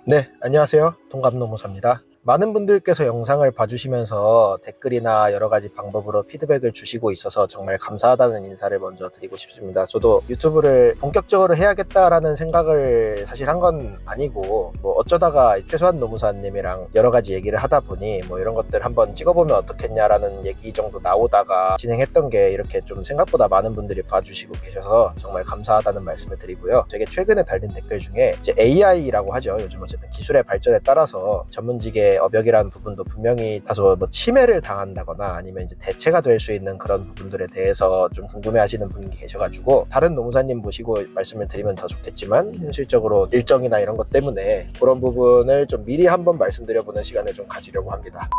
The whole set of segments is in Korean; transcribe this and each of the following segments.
네, 안녕하세요. 동갑노무사입니다. 많은 분들께서 영상을 봐주시면서 댓글이나 여러 가지 방법으로 피드백을 주시고 있어서 정말 감사하다는 인사를 먼저 드리고 싶습니다. 저도 유튜브를 본격적으로 해야겠다라는 생각을 사실 한 건 아니고 어쩌다가 최소한 노무사님이랑 여러 가지 얘기를 하다 보니 이런 것들 한번 찍어보면 어떻겠냐라는 얘기 정도 나오다가 진행했던 게 이렇게 좀 생각보다 많은 분들이 봐주시고 계셔서 정말 감사하다는 말씀을 드리고요. 되게 최근에 달린 댓글 중에 이제 AI라고 하죠. 요즘 어쨌든 기술의 발전에 따라서 전문직의 업역이라는 부분도 분명히 다소 침해를 당한다거나 아니면 이제 대체가 될 수 있는 그런 부분들에 대해서 좀 궁금해 하시는 분이 계셔가지고 다른 노무사님 모시고 말씀을 드리면 더 좋겠지만 현실적으로 일정이나 이런 것 때문에 그런 부분을 좀 미리 한번 말씀드려보는 시간을 좀 가지려고 합니다.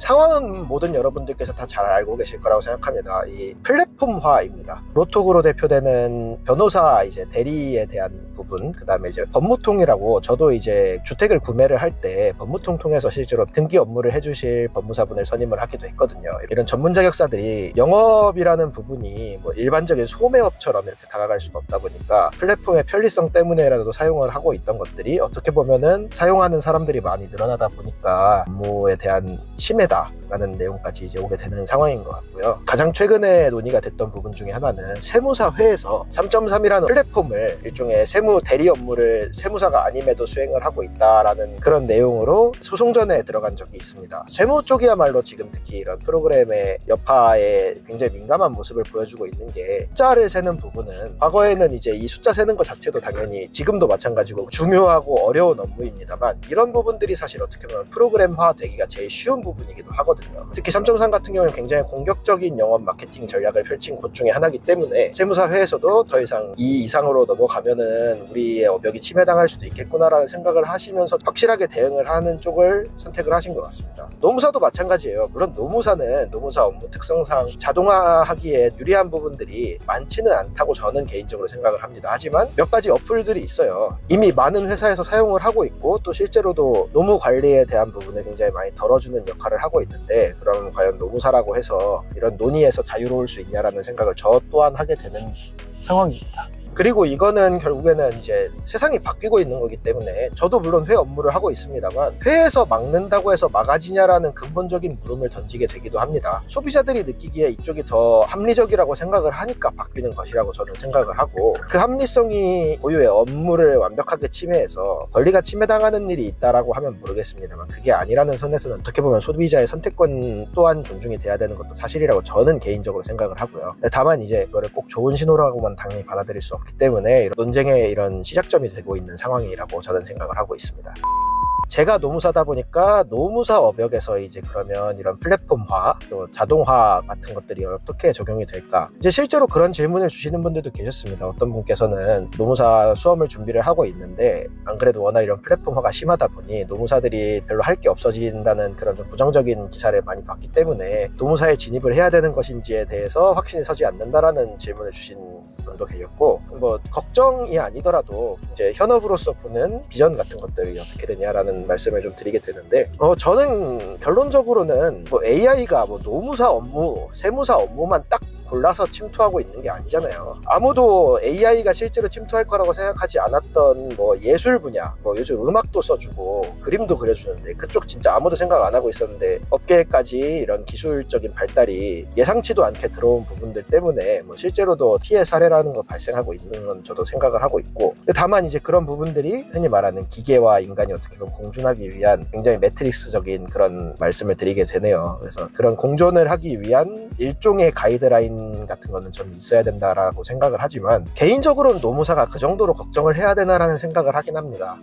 상황은 모든 여러분들께서 다 잘 알고 계실 거라고 생각합니다. 이 플랫폼화입니다. 로톡으로 대표되는 변호사 이제 대리에 대한 부분, 그 다음에 이제 법무통이라고 저도 이제 주택을 구매를 할 때 법무통 통해서 실제로 등기 업무를 해주실 법무사분을 선임을 하기도 했거든요. 이런 전문 자격사들이 영업이라는 부분이 일반적인 소매업처럼 이렇게 다가갈 수가 없다 보니까 플랫폼의 편리성 때문에라도 사용을 하고 있던 것들이 어떻게 보면은 사용하는 사람들이 많이 늘어나다 보니까 업무에 대한 침해다라는 내용까지 이제 오게 되는 상황인 것 같고요. 가장 최근에 논의가 됐던 부분 중에 하나는 세무사회에서 3.3이라는 플랫폼을 일종의 세무 대리 업무를 세무사가 아님에도 수행을 하고 있다라는 그런 내용으로 소송전에 들어간 적이 있습니다. 세무 쪽이야말로 지금 특히 이런 프로그램의 여파에 굉장히 민감한 모습을 보여주고 있는 게 숫자를 세는 부분은 과거에는 이제 이 숫자 세는 것 자체도 당연히 지금도 마찬가지고 중요하고 어려운 업무입니다만 이런 부분들이 사실 어떻게 보면 프로그램화 되기가 제일 쉬운 부분이기도 하거든요. 특히 3.3 같은 경우는 굉장히 공격적인 영업 마케팅 전략을 펼친 곳 중에 하나이기 때문에 세무사회에서도 더 이상 이 이상으로 넘어가면은 우리의 업역이 침해당할 수도 있겠구나라는 생각을 하시면서 확실하게 대응을 하는 쪽을 선택을 하신 것 같습니다. 노무사도 마찬가지예요. 물론 노무사는 노무사 업무 특성상 자동화하기에 유리한 부분들이 많지는 않다고 저는 개인적으로 생각을 합니다. 하지만 몇 가지 어플들이 있어요. 이미 많은 회사에서 사용을 하고 있고 또 실제로도 노무 관리에 대한 부분을 굉장히 많이 덜어주는 역할을 하고 있는데 그럼 과연 노무사라고 해서 이런 논의에서 자유로울 수 있냐라는 생각을 저 또한 하게 되는 상황입니다. 그리고 이거는 결국에는 이제 세상이 바뀌고 있는 거기 때문에 저도 물론 회 업무를 하고 있습니다만 회에서 막는다고 해서 막아지냐라는 근본적인 물음을 던지게 되기도 합니다. 소비자들이 느끼기에 이쪽이 더 합리적이라고 생각을 하니까 바뀌는 것이라고 저는 생각을 하고 그 합리성이 고유의 업무를 완벽하게 침해해서 권리가 침해당하는 일이 있다라고 하면 모르겠습니다만 그게 아니라는 선에서는 어떻게 보면 소비자의 선택권 또한 존중이 돼야 되는 것도 사실이라고 저는 개인적으로 생각을 하고요. 다만 이제 이거를 꼭 좋은 신호라고만 당연히 받아들일 수 없기 때문에 논쟁의 이런 시작점이 되고 있는 상황이라고 저는 생각을 하고 있습니다. 제가 노무사다 보니까 노무사 업역에서 이제 그러면 이런 플랫폼화 또 자동화 같은 것들이 어떻게 적용이 될까 이제 실제로 그런 질문을 주시는 분들도 계셨습니다. 어떤 분께서는 노무사 수험을 준비를 하고 있는데 안 그래도 워낙 이런 플랫폼화가 심하다 보니 노무사들이 별로 할 게 없어진다는 그런 좀 부정적인 기사를 많이 봤기 때문에 노무사에 진입을 해야 되는 것인지에 대해서 확신이 서지 않는다라는 질문을 주신 분도 계셨고 걱정이 아니더라도 이제 현업으로서 보는 비전 같은 것들이 어떻게 되냐라는 말씀을 좀 드리게 되는데 저는 결론적으로는 AI가 노무사 업무, 세무사 업무만 딱 골라서 침투하고 있는 게 아니잖아요. 아무도 AI가 실제로 침투할 거라고 생각하지 않았던 예술 분야, 요즘 음악도 써주고 그림도 그려주는데 그쪽 진짜 아무도 생각 안 하고 있었는데 업계까지 이런 기술적인 발달이 예상치도 않게 들어온 부분들 때문에 실제로도 피해 사례라는 거 발생하고 있는 건 저도 생각을 하고 있고 다만 이제 그런 부분들이 흔히 말하는 기계와 인간이 어떻게 보면 공존하기 위한 굉장히 매트릭스적인 그런 말씀을 드리게 되네요. 그래서 그런 공존을 하기 위한 일종의 가이드라인 같은 거는 좀 있어야 된다라고 생각을 하지만 개인적으로는 노무사가 그 정도로 걱정을 해야 되나라는 생각을 하긴 합니다.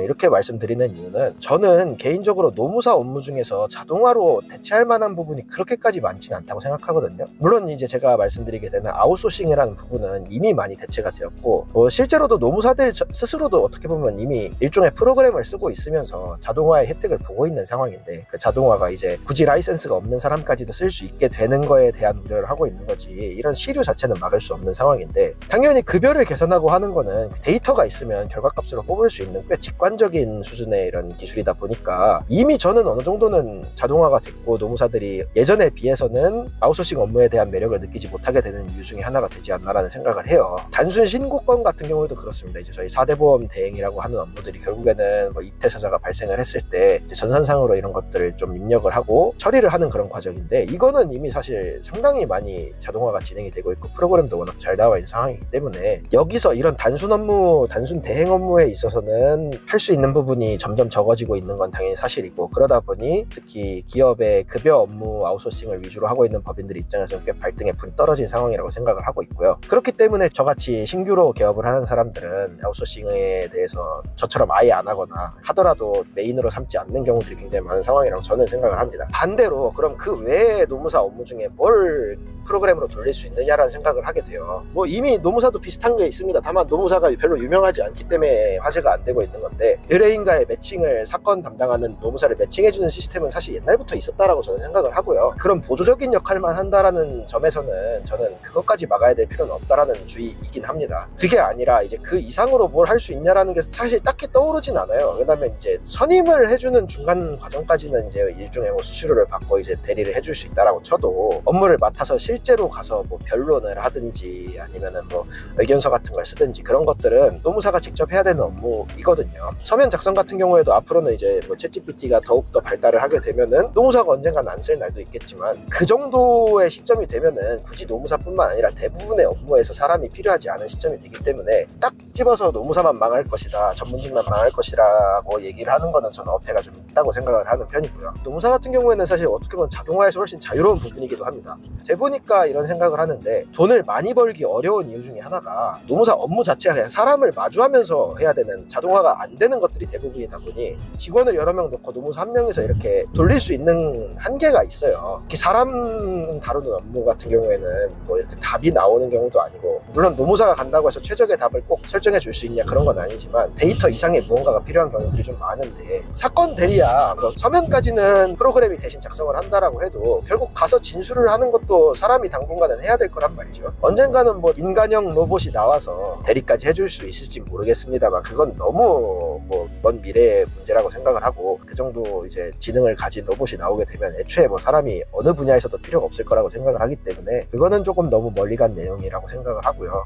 이렇게 말씀드리는 이유는 저는 개인적으로 노무사 업무 중에서 자동화로 대체할 만한 부분이 그렇게까지 많지는 않다고 생각하거든요. 물론 이제 제가 말씀드리게 되는 아웃소싱이라는 부분은 이미 많이 대체가 되었고 실제로도 노무사들 스스로도 어떻게 보면 이미 일종의 프로그램을 쓰고 있으면서 자동화의 혜택을 보고 있는 상황인데 그 자동화가 이제 굳이 라이센스가 없는 사람까지도 쓸 수 있게 되는 거에 대한 우려를 하고 있는 거지 이런 시류 자체는 막을 수 없는 상황인데, 당연히 급여를 개선하고 하는 거는 데이터가 있으면 결과값으로 뽑을 수 있는 꽤 직관적인 수준의 이런 기술이다 보니까 이미 저는 어느 정도는 자동화가 됐고 노무사들이 예전에 비해서는 아웃소싱 업무에 대한 매력을 느끼지 못하게 되는 이유 중에 하나가 되지 않나라는 생각을 해요. 단순 신고건 같은 경우에도 그렇습니다. 이제 저희 4대 보험 대행이라고 하는 업무들이 결국에는 뭐 이태사자가 발생을 했을 때 전산상으로 이런 것들을 좀 입력을 하고 처리를 하는 그런 과정인데, 이거는 이미 사실 상당히 많이 자동화가 진행이 되고 있고 프로그램도 워낙 잘 나와 있는 상황이기 때문에 여기서 이런 단순 업무, 단순 대행 업무에 있어서는 할 수 있는 부분이 점점 적어지고 있는 건 당연히 사실이고, 그러다 보니 특히 기업의 급여 업무 아웃소싱을 위주로 하고 있는 법인들 입장에서는 꽤 발등에 불이 떨어진 상황이라고 생각을 하고 있고요. 그렇기 때문에 저같이 신규로 개업을 하는 사람들은 아웃소싱에 대해서 저처럼 아예 안 하거나 하더라도 메인으로 삼지 않는 경우들이 굉장히 많은 상황이라고 저는 생각을 합니다. 반대로 그럼 그 외의 노무사 업무 중에 뭘 프로그램으로 돌릴 수 있느냐라는 생각을 하게 돼요. 뭐 이미 노무사도 비슷한 게 있습니다. 다만 노무사가 별로 유명하지 않기 때문에 화제가 안 되고 있는 건데, 의뢰인과의 매칭을, 사건 담당하는 노무사를 매칭해주는 시스템은 사실 옛날부터 있었다라고 저는 생각을 하고요. 그런 보조적인 역할만 한다라는 점에서는 저는 그것까지 막아야 될 필요는 없다라는 주의이긴 합니다. 그게 아니라 이제 그 이상으로 뭘 할 수 있냐라는 게 사실 딱히 떠오르진 않아요. 왜냐면 이제 선임을 해주는 중간 과정까지는 이제 일종의 뭐 수수료를 받고 이제 대리를 해줄 수 있다라고 쳐도, 업무를 맡아서 실제로 가서 뭐 변론을 하든지 아니면은 뭐 의견서 같은 걸 쓰든지 그런 것들은 노무사가 직접 해야 되는 업무이거든요. 서면 작성 같은 경우에도 앞으로는 이제 뭐 챗GPT가 더욱더 발달을 하게 되면은 노무사가 언젠간 안 쓸 날도 있겠지만, 그 정도의 시점이 되면은 굳이 노무사뿐만 아니라 대부분의 업무에서 사람이 필요하지 않은 시점이 되기 때문에 딱 집어서 노무사만 망할 것이다, 전문직만 망할 것이라고 얘기를 하는 거는 저는 어폐가 좀 있다고 생각을 하는 편이고요. 노무사 같은 경우에는 사실 어떻게 보면 자동화에서 훨씬 자유로운 부분이기도 합니다. 재보니까 이런 생각을 하는데, 돈을 많이 벌기 어려운 이유 중에 하나가 노무사 업무 자체가 그냥 사람을 마주하면서 해야 되는, 자동화가 안 되는 것들이 대부분이다 보니 직원을 여러 명 놓고 노무사 한 명에서 이렇게 돌릴 수 있는 한계가 있어요. 특히 사람 다루는 업무 같은 경우에는 뭐 이렇게 답이 나오는 경우도 아니고, 물론 노무사가 간다고 해서 최적의 답을 꼭 설정해 줄 수 있냐 그런 건 아니지만 데이터 이상의 무언가가 필요한 경우들이 좀 많은데, 사건 대리야 뭐 서면까지는 프로그램이 대신 작성을 한다라고 해도 결국 가서 진술을 하는 것도 사람이 당분간은 해야 될 거란 말이죠. 언젠가는 뭐 인간형 로봇이 나와서 대리까지 해줄 수 있을지 모르겠습니다만, 그건 너무 뭐 먼 미래의 문제라고 생각을 하고, 그 정도 이제 지능을 가진 로봇이 나오게 되면 애초에 뭐 사람이 어느 분야에서도 필요가 없을 거라고 생각을 하기 때문에 그거는 조금 너무 멀리 간 내용이라고 생각을 하고요.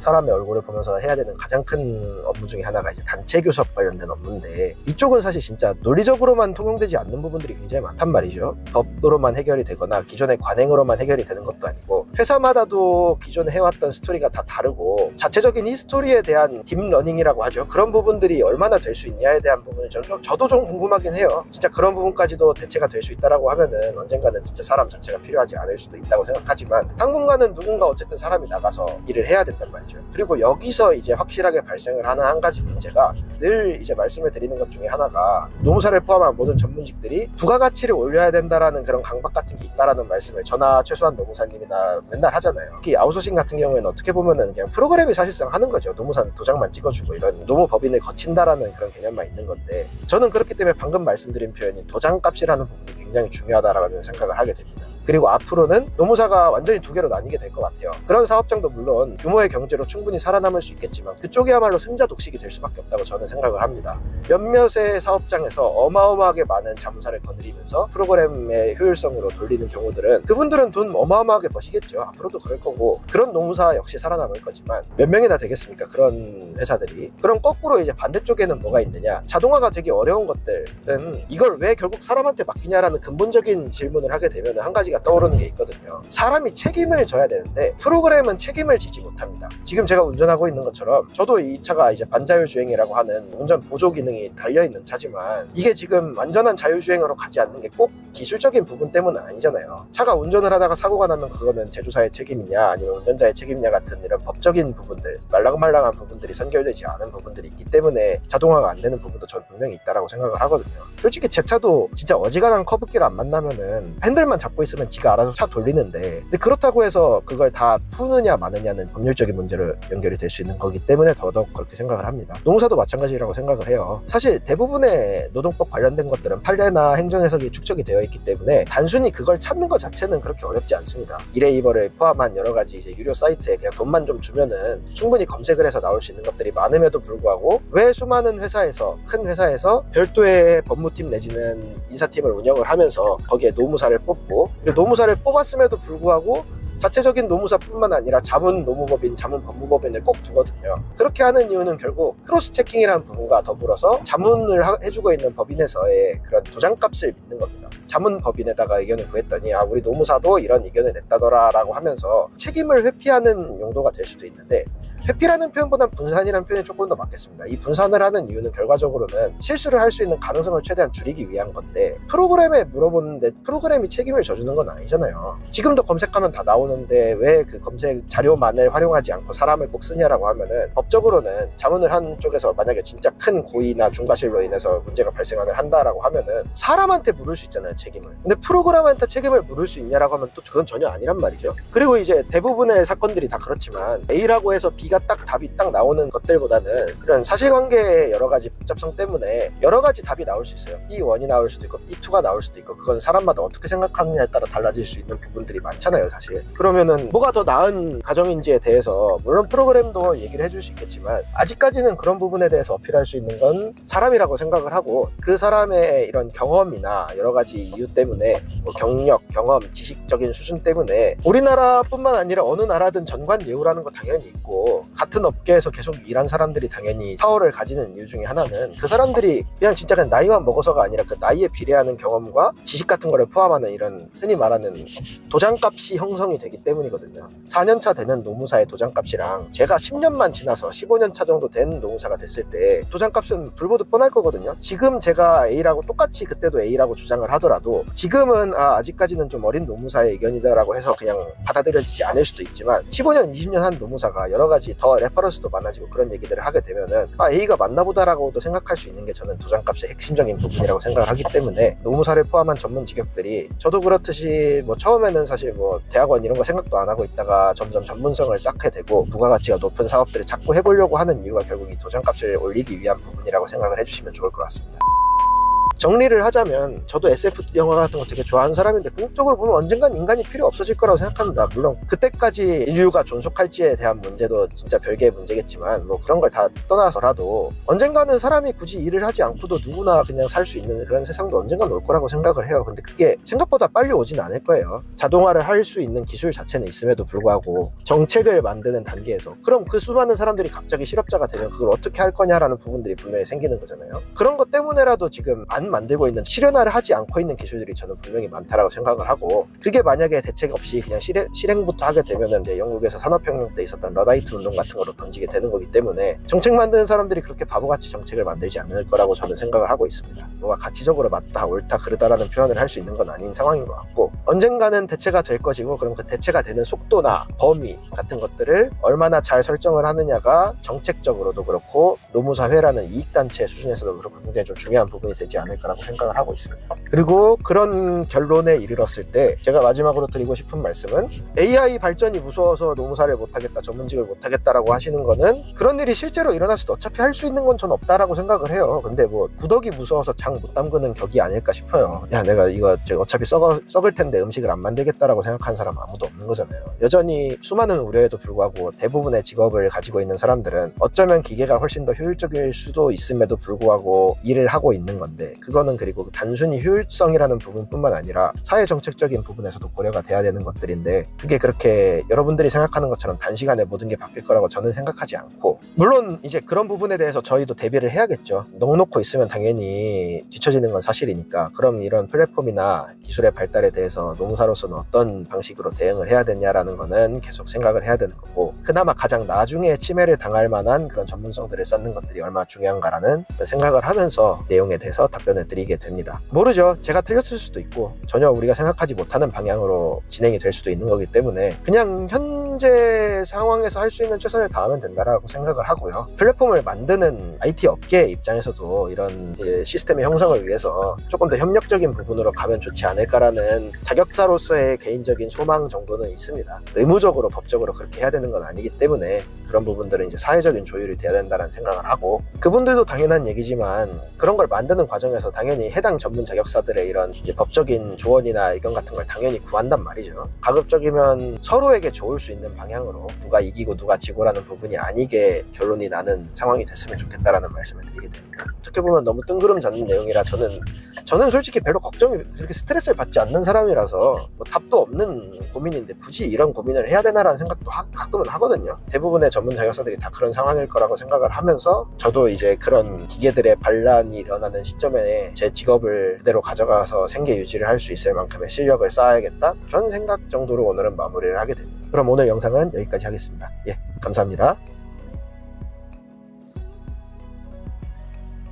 사람의 얼굴을 보면서 해야 되는 가장 큰 업무 중에 하나가 이제 단체 교섭 관련된 업무인데, 이쪽은 사실 진짜 논리적으로만 통용되지 않는 부분들이 굉장히 많단 말이죠. 법으로만 해결이 되거나 기존의 관행으로만 해결이 되는 것도 아니고, 회사마다도 기존에 해왔던 스토리가 다 다르고 자체적인 히스토리에 대한 딥러닝이라고 하죠. 그런 부분들이 얼마나 될 수 있냐에 대한 부분을 저도 좀 궁금하긴 해요. 진짜 그런 부분까지도 대체가 될 수 있다라고 하면은 언젠가는 진짜 사람 자체가 필요하지 않을 수도 있다고 생각하지만, 당분간은 누군가 어쨌든 사람이 나가서 일을 해야 된단 말이죠. 그리고 여기서 이제 확실하게 발생을 하는 한 가지 문제가, 늘 이제 말씀을 드리는 것 중에 하나가, 노무사를 포함한 모든 전문직들이 부가가치를 올려야 된다라는 그런 강박 같은 게 있다라는 말씀을 저나 최소한 노무사님이나 맨날 하잖아요. 특히 아웃소싱 같은 경우에는 어떻게 보면은 그냥 프로그램이 사실상 하는 거죠. 노무사는 도장만 찍어주고 이런 노무법인을 거친다라는 그런 개념만 있는 건데, 저는 그렇기 때문에 방금 말씀드린 표현인 도장값이라는 부분이 굉장히 중요하다라는 생각을 하게 됩니다. 그리고 앞으로는 노무사가 완전히 두 개로 나뉘게 될 것 같아요. 그런 사업장도 물론 규모의 경제로 충분히 살아남을 수 있겠지만 그쪽이야말로 승자 독식이 될 수밖에 없다고 저는 생각을 합니다. 몇몇의 사업장에서 어마어마하게 많은 자문사를 거느리면서 프로그램의 효율성으로 돌리는 경우들은, 그분들은 돈 어마어마하게 버시겠죠. 앞으로도 그럴 거고, 그런 노무사 역시 살아남을 거지만 몇 명이나 되겠습니까, 그런 회사들이. 그럼 거꾸로 이제 반대쪽에는 뭐가 있느냐, 자동화가 되기 어려운 것들은 이걸 왜 결국 사람한테 맡기냐라는 근본적인 질문을 하게 되면 한 가지가 떠오르는 게 있거든요. 사람이 책임을 져야 되는데 프로그램은 책임을 지지 못합니다. 지금 제가 운전하고 있는 것처럼 저도 이 차가 이제 반자율주행이라고 하는 운전 보조 기능이 달려있는 차지만, 이게 지금 완전한 자율주행으로 가지 않는 게 꼭 기술적인 부분 때문은 아니잖아요. 차가 운전을 하다가 사고가 나면 그거는 제조사의 책임이냐 아니면 운전자의 책임이냐 같은 이런 법적인 부분들, 말랑말랑한 부분들이 선결되지 않은 부분들이 있기 때문에 자동화가 안 되는 부분도 전 분명히 있다라고 생각을 하거든요. 솔직히 제 차도 진짜 어지간한 커브길 안 만나면은 핸들만 잡고 있으면 있으면 지가 알아서 차 돌리는데, 근데 그렇다고 해서 그걸 다 푸느냐 마느냐는 법률적인 문제로 연결이 될 수 있는 거기 때문에 더더욱 그렇게 생각을 합니다. 노무사도 마찬가지라고 생각을 해요. 사실 대부분의 노동법 관련된 것들은 판례나 행정해석이 축적이 되어 있기 때문에 단순히 그걸 찾는 것 자체는 그렇게 어렵지 않습니다. 일회이벌을 포함한 여러 가지 이제 유료 사이트에 그냥 돈만 좀 주면은 충분히 검색을 해서 나올 수 있는 것들이 많음에도 불구하고, 왜 수많은 회사에서, 큰 회사에서 별도의 법무팀 내지는 인사팀을 운영을 하면서 거기에 노무사를 뽑고, 그리고 노무사를 뽑았음에도 불구하고 자체적인 노무사뿐만 아니라 자문 노무법인, 자문 법무법인을 꼭 두거든요. 그렇게 하는 이유는 결국 크로스 체킹이라는 부분과 더불어서 자문을 해주고 있는 법인에서의 그런 도장값을 믿는 겁니다. 자문 법인에다가 의견을 구했더니 우리 노무사도 이런 의견을 냈다더라 라고 하면서 책임을 회피하는 용도가 될 수도 있는데, 회피라는 표현보다는 분산이라는 표현이 조금 더 맞겠습니다. 이 분산을 하는 이유는 결과적으로는 실수를 할 수 있는 가능성을 최대한 줄이기 위한 건데, 프로그램에 물어보는데 프로그램이 책임을 져주는 건 아니잖아요. 지금도 검색하면 다 나오는데 왜 그 검색 자료만을 활용하지 않고 사람을 꼭 쓰냐라고 하면은, 법적으로는 자문을 한 쪽에서 만약에 진짜 큰 고의나 중과실로 인해서 문제가 발생을 한다라고 하면은 사람한테 물을 수 있잖아요, 책임을. 근데 프로그램한테 책임을 물을 수 있냐라고 하면 또 그건 전혀 아니란 말이죠. 그리고 이제 대부분의 사건들이 다 그렇지만 A라고 해서 B가 딱 답이 딱 나오는 것들보다는 이런 사실관계의 여러 가지 복잡성 때문에 여러 가지 답이 나올 수 있어요. B1이 나올 수도 있고 B2가 나올 수도 있고, 그건 사람마다 어떻게 생각하느냐에 따라 달라질 수 있는 부분들이 많잖아요, 사실. 그러면은 뭐가 더 나은 가정인지에 대해서 물론 프로그램도 얘기를 해줄 수 있겠지만, 아직까지는 그런 부분에 대해서 어필할 수 있는 건 사람이라고 생각을 하고, 그 사람의 이런 경험이나 여러 가지 이유 때문에 뭐 경력, 경험, 지식적인 수준 때문에 우리나라뿐만 아니라 어느 나라든 전관예우라는 거 당연히 있고, 같은 업계에서 계속 일한 사람들이 당연히 파워를 가지는 이유 중에 하나는 그 사람들이 그냥 진짜 그냥 나이만 먹어서가 아니라 그 나이에 비례하는 경험과 지식 같은 거를 포함하는 이런 흔히 말하는 도장값이 형성이 되기 때문이거든요. 4년차 되는 노무사의 도장값이랑 제가 10년만 지나서 15년차 정도 된 노무사가 됐을 때 도장값은 불보듯 뻔할 거거든요. 지금 제가 A라고 똑같이 그때도 A라고 주장을 하더라도 지금은 아직까지는 좀 어린 노무사의 의견이다라고 해서 그냥 받아들여지지 않을 수도 있지만, 15년, 20년 한 노무사가 여러 가지 더 레퍼런스도 많아지고 그런 얘기들을 하게 되면은 A가 맞나 보다라고도 생각할 수 있는 게 저는 도장값의 핵심적인 부분이라고 생각을 하기 때문에, 노무사를 포함한 전문 직역들이 저도 그렇듯이 뭐 처음에는 사실 뭐 대학원 이런 거 생각도 안 하고 있다가 점점 전문성을 쌓게 되고 부가가치가 높은 사업들을 자꾸 해보려고 하는 이유가 결국 이 도장값을 올리기 위한 부분이라고 생각을 해주시면 좋을 것 같습니다. 정리를 하자면, 저도 SF 영화 같은 거 되게 좋아하는 사람인데 궁극적으로 보면 언젠간 인간이 필요 없어질 거라고 생각합니다. 물론 그때까지 인류가 존속할지에 대한 문제도 진짜 별개의 문제겠지만, 뭐 그런 걸 다 떠나서라도 언젠가는 사람이 굳이 일을 하지 않고도 누구나 그냥 살 수 있는 그런 세상도 언젠간 올 거라고 생각을 해요. 근데 그게 생각보다 빨리 오진 않을 거예요. 자동화를 할 수 있는 기술 자체는 있음에도 불구하고 정책을 만드는 단계에서, 그럼 그 수많은 사람들이 갑자기 실업자가 되면 그걸 어떻게 할 거냐라는 부분들이 분명히 생기는 거잖아요. 그런 것 때문에라도 지금 안 만들고 있는, 실현화를 하지 않고 있는 기술들이 저는 분명히 많다라고 생각을 하고, 그게 만약에 대책 없이 그냥 실행부터 하게 되면은 이제 영국에서 산업혁명 때 있었던 러다이트 운동 같은 거로 번지게 되는 거기 때문에, 정책 만드는 사람들이 그렇게 바보같이 정책을 만들지 않을 거라고 저는 생각을 하고 있습니다. 뭐가 가치적으로 맞다, 옳다, 그르다라는 표현을 할 수 있는 건 아닌 상황인 것 같고, 언젠가는 대체가 될 것이고, 그럼 그 대체가 되는 속도나 범위 같은 것들을 얼마나 잘 설정을 하느냐가 정책적으로도 그렇고 노무사회라는 이익단체 수준에서도 그렇고 굉장히 좀 중요한 부분이 되지 않을까 라고 생각을 하고 있습니다. 그리고 그런 결론에 이르렀을 때 제가 마지막으로 드리고 싶은 말씀은, AI 발전이 무서워서 노무사를 못하겠다, 전문직을 못하겠다라고 하시는 거는 그런 일이 실제로 일어날 수도 어차피 할 수 있는 건 전 없다라고 생각을 해요. 근데 뭐 구더기 무서워서 장 못 담그는 격이 아닐까 싶어요. 야, 내가 이거 어차피 썩을 텐데 음식을 안 만들겠다라고 생각하는 사람 아무도 없는 거잖아요. 여전히 수많은 우려에도 불구하고 대부분의 직업을 가지고 있는 사람들은 어쩌면 기계가 훨씬 더 효율적일 수도 있음에도 불구하고 일을 하고 있는 건데, 그거는 그리고 단순히 효율성이라는 부분뿐만 아니라 사회정책적인 부분에서도 고려가 돼야 되는 것들인데, 그게 그렇게 여러분들이 생각하는 것처럼 단시간에 모든 게 바뀔 거라고 저는 생각하지 않고, 물론 이제 그런 부분에 대해서 저희도 대비를 해야겠죠. 넉놓고 있으면 당연히 뒤처지는 건 사실이니까. 그럼 이런 플랫폼이나 기술의 발달에 대해서 노무사로서는 어떤 방식으로 대응을 해야 되냐라는 거는 계속 생각을 해야 되는 거고, 그나마 가장 나중에 침해를 당할 만한 그런 전문성들을 쌓는 것들이 얼마나 중요한가라는 생각을 하면서 내용에 대해서 답변을 드리게 됩니다. 모르죠. 제가 틀렸을 수도 있고 전혀 우리가 생각하지 못하는 방향으로 진행이 될 수도 있는 거기 때문에, 그냥 현재 현재 상황에서 할 수 있는 최선을 다하면 된다라고 생각을 하고요. 플랫폼을 만드는 IT 업계 입장에서도 이런 시스템의 형성을 위해서 조금 더 협력적인 부분으로 가면 좋지 않을까라는 자격사로서의 개인적인 소망 정도는 있습니다. 의무적으로 법적으로 그렇게 해야 되는 건 아니기 때문에 그런 부분들은 이제 사회적인 조율이 돼야 된다는 생각을 하고, 그분들도 당연한 얘기지만 그런 걸 만드는 과정에서 당연히 해당 전문 자격사들의 이런 이제 법적인 조언이나 의견 같은 걸 당연히 구한단 말이죠. 가급적이면 서로에게 좋을 수 있는 방향으로, 누가 이기고 누가 지고라는 부분이 아니게 결론이 나는 상황이 됐으면 좋겠다라는 말씀을 드리게 됩니다. 어떻게 보면 너무 뜬구름 잡는 내용이라 저는 솔직히 별로 걱정이, 그렇게 스트레스를 받지 않는 사람이라서 뭐 답도 없는 고민인데 굳이 이런 고민을 해야 되나라는 생각도 가끔은 하거든요. 대부분의 전문 자격사들이 다 그런 상황일 거라고 생각을 하면서, 저도 이제 그런 기계들의 반란이 일어나는 시점에 제 직업을 그대로 가져가서 생계 유지를 할 수 있을 만큼의 실력을 쌓아야겠다, 그런 생각 정도로 오늘은 마무리를 하게 됩니다. 그럼 오늘 영상은 여기까지 하겠습니다. 예, 감사합니다.